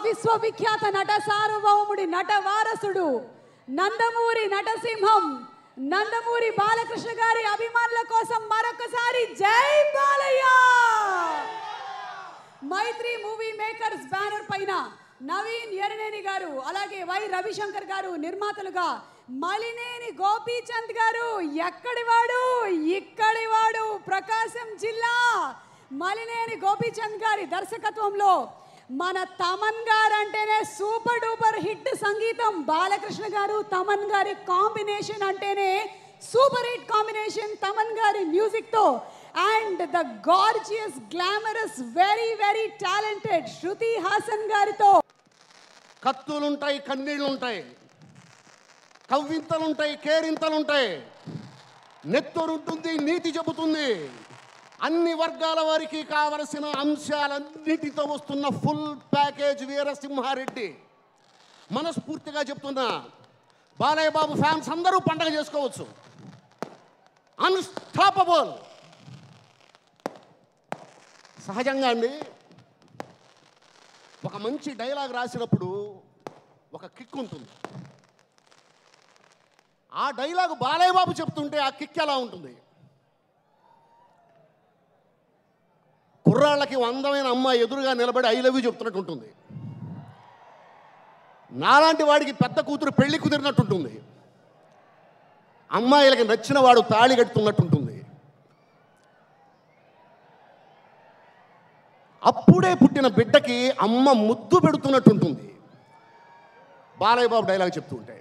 విశ్వవిఖ్యాత నట సార్వభౌముడి నట వారసుడు నందమూరి నటసింహం నందమూరి బాలకృష్ణ గారి అభిమానుల కోసం మరొకసారి జై బాలయ్య. మైత్రి మూవీ మేకర్స్ బ్యానర్ పైన నవీన్ ఎర్నేని గారు అలాగే వై రవిశంకర్ గారు నిర్మాతలుగా మలినేని గోపీచంద్ గారు ఎక్కడివాడు ఇక్కడివాడు ప్రకాశం జిల్లా మలినేని గోపీచంద్ గారి దర్శకత్వంలో మన తమన్ గారు అంటేనే సూపర్ డూపర్ హిట్ సంగీతం బాలకృష్ణ గారు తమన్ గారి కాంబినేషన్ అంటేనే సూపర్ హిట్ కాంబినేషన్ తమన్ గారి మ్యూజిక్ తో and the gorgeous glamorous very very talented Shruti Haasan గారితో కత్తులుంటాయి కన్నీళ్ళుంటాయి కవ్వింతలుంటాయి కేరింతలుంటాయి నెత్తరుంటుంది నీతి చెబుతుంది అన్ని వర్గాల వారికి కావలసిన అంశాలన్నిటితో వస్తున్న ఫుల్ ప్యాకేజ్ వీరసింహారెడ్డి. మనస్ఫూర్తిగా చెప్తున్నా బాలయ్య బాబు ఫ్యాన్స్ అందరూ పండగ చేసుకోవచ్చు. అన్స్టాపబుల్. సహజంగా అండి ఒక మంచి డైలాగ్ రాసినప్పుడు ఒక కిక్ ఉంటుంది. ఆ డైలాగ్ బాలయ్య బాబు చెప్తుంటే ఆ కిక్ ఎలా ఉంటుంది? కుర్రాళ్ళకి అందమైన అమ్మాయి ఎదురుగా నిలబడి ఐ లవ్ యూ చెప్తున్నట్టు ఉంటుంది. నాలాంటి వాడికి పెద్ద కూతురు పెళ్లి కుదిరినట్టుంటుంది. అమ్మాయిలకి నచ్చిన వాడు తాళి కట్టుతున్నట్టుంటుంది. అప్పుడే పుట్టిన బిడ్డకి అమ్మ ముద్దు పెడుతున్నట్టుంటుంది బాలయ్య బాబు డైలాగ్ చెప్తూ ఉంటే.